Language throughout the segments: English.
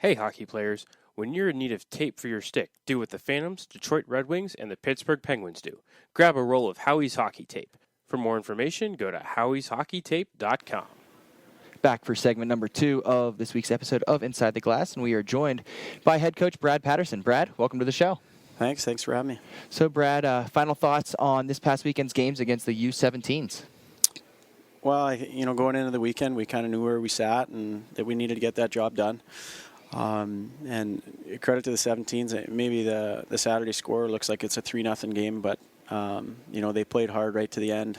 Hey, hockey players, when you're in need of tape for your stick, do what the Phantoms, Detroit Red Wings, and the Pittsburgh Penguins do. Grab a roll of Howie's Hockey Tape. For more information, go to howieshockeytape.com. Back for segment number 2 of this week's episode of Inside the Glass, and we are joined by head coach Brad Patterson. Brad, welcome to the show. Thanks for having me. So, Brad, final thoughts on this past weekend's games against the U17s? Well, going into the weekend, we kind of knew where we sat and that we needed to get that job done. And credit to the 17s. Maybe the Saturday score looks like it's a 3-0 game, but they played hard right to the end,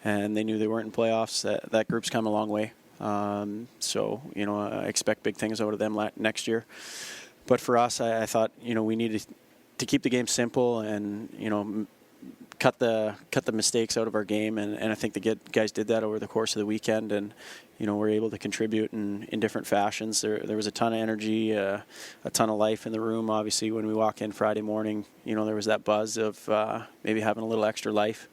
and they knew they weren't in playoffs. That group's come a long way. I expect big things out of them next year. But for us, I thought we needed to keep the game simple and cut the mistakes out of our game, and I think the guys did that over the course of the weekend, and we're able to contribute in different fashions. There was a ton of energy, a ton of life in the room. Obviously, when we walk in Friday morning, there was that buzz of maybe having a little extra life,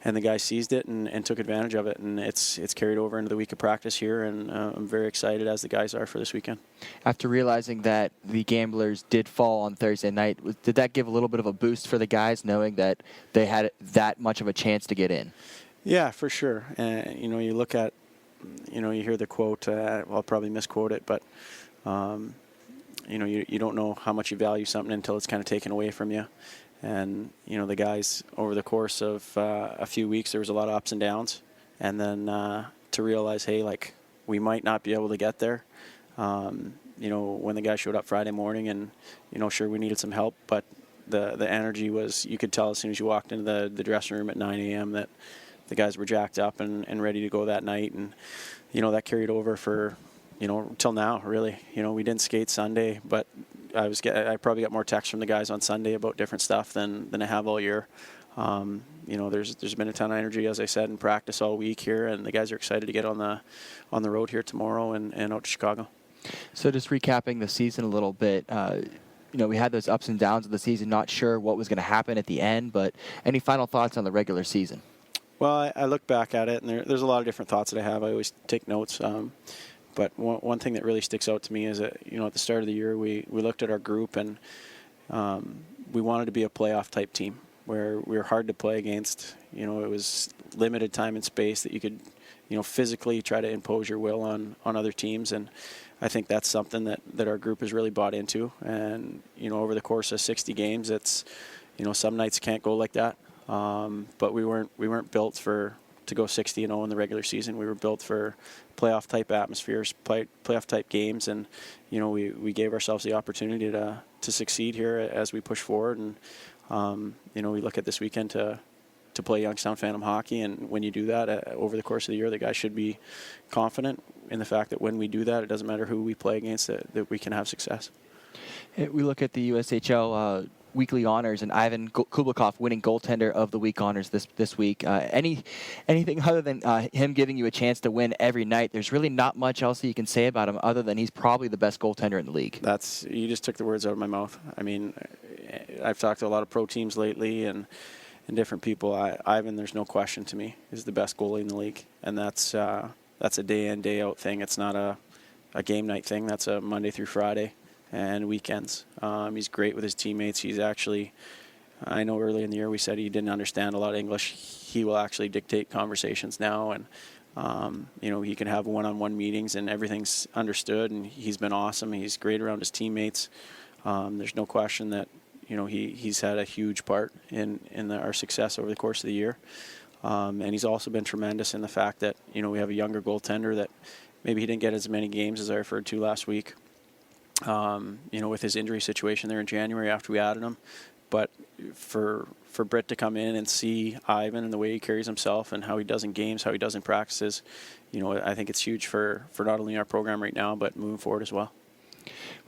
and the guys seized it and took advantage of it, and it's carried over into the week of practice here, and I'm very excited, as the guys are, for this weekend. After realizing that the Gamblers did fall on Thursday night, did that give a little bit of a boost for the guys, knowing that they had that much of a chance to get in? Yeah, for sure. You look at, you hear the quote, I'll probably misquote it, but you don't know how much you value something until it's kind of taken away from you. And, the guys, over the course of a few weeks, there was a lot of ups and downs. And then to realize, hey, we might not be able to get there. When the guys showed up Friday morning and, sure, we needed some help. But the energy was, you could tell as soon as you walked into the dressing room at 9 a.m. that the guys were jacked up and ready to go that night. And, that carried over for, till now, really. We didn't skate Sunday, but I probably got more texts from the guys on Sunday about different stuff than I have all year. There's been a ton of energy, as I said, in practice all week here, and the guys are excited to get on the road here tomorrow and out to Chicago. So just recapping the season a little bit, we had those ups and downs of the season, not sure what was going to happen at the end, but any final thoughts on the regular season? Well, I look back at it, and there's a lot of different thoughts that I have. I always take notes. But one thing that really sticks out to me is that, at the start of the year, we looked at our group, and we wanted to be a playoff-type team where we were hard to play against. It was limited time and space that you could, physically try to impose your will on other teams. And I think that's something that our group has really bought into. And, over the course of 60 games, it's, some nights can't go like that. But we weren't built to go 60-0 in the regular season. We were built for playoff-type atmospheres, playoff-type games, and we gave ourselves the opportunity to succeed here as we push forward. And we look at this weekend to play Youngstown Phantom hockey, and when you do that over the course of the year, the guys should be confident in the fact that when we do that, it doesn't matter who we play against, that we can have success. We look at the USHL weekly honors, and Ivan Kublikov winning goaltender of the week honors this week. Anything other than him giving you a chance to win every night? There's really not much else that you can say about him other than he's probably the best goaltender in the league. You just took the words out of my mouth. I mean, I've talked to a lot of pro teams lately and different people. Ivan, there's no question to me, is the best goalie in the league, and that's a day in, day out thing. It's not a game night thing. That's a Monday through Friday and weekends. He's great with his teammates. He's actually, I know early in the year we said he didn't understand a lot of English. He will actually dictate conversations now, and he can have one-on-one meetings and everything's understood, and he's been awesome. He's great around his teammates. There's no question that he's had a huge part in our success over the course of the year. And he's also been tremendous in the fact that we have a younger goaltender that maybe he didn't get as many games as I referred to last week. With his injury situation there in January after we added him. But for Britt to come in and see Ivan and the way he carries himself and how he does in games, how he does in practices, I think it's huge for not only our program right now, but moving forward as well.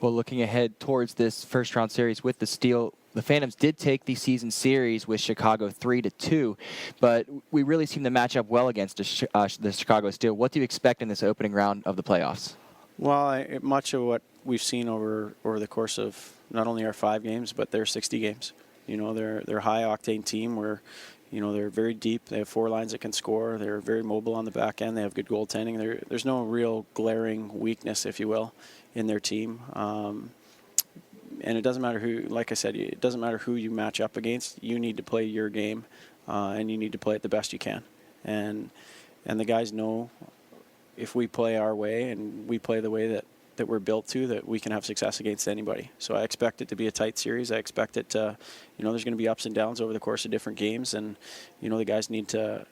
Well, looking ahead towards this first-round series with the Steel, the Phantoms did take the season series with Chicago 3-2, but we really seem to match up well against the Chicago Steel. What do you expect in this opening round of the playoffs? Well, much of what we've seen over the course of not only our 5 games, but their 60 games. They're a high-octane team where, They're very deep. They have 4 lines that can score. They're very mobile on the back end. They have good goaltending. There's no real glaring weakness, if you will, in their team. And it doesn't matter who, like I said, it doesn't matter who you match up against. You need to play your game, and you need to play it the best you can. And the guys know if we play our way and we play the way that we're built to, that we can have success against anybody. So I expect it to be a tight series. I expect it to, there's going to be ups and downs over the course of different games, and the guys need to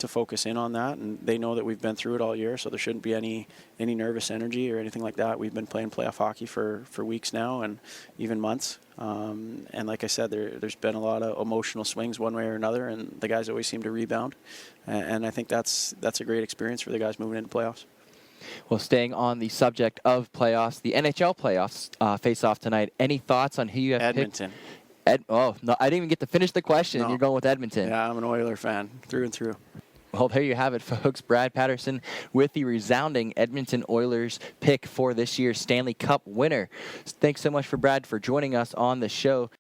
focus in on that, and they know that we've been through it all year, so there shouldn't be any nervous energy or anything like that. We've been playing playoff hockey for weeks now, and even months. And like I said, there's been a lot of emotional swings one way or another, and the guys always seem to rebound. And I think that's a great experience for the guys moving into playoffs. Well, staying on the subject of playoffs, the NHL playoffs face off tonight. Any thoughts on who you have Edmonton. picked? Oh, no, I didn't even get to finish the question. No. You're going with Edmonton. Yeah, I'm an Oiler fan through and through. Well, there you have it, folks. Brad Patterson with the resounding Edmonton Oilers pick for this year's Stanley Cup winner. Thanks so much for Brad for joining us on the show.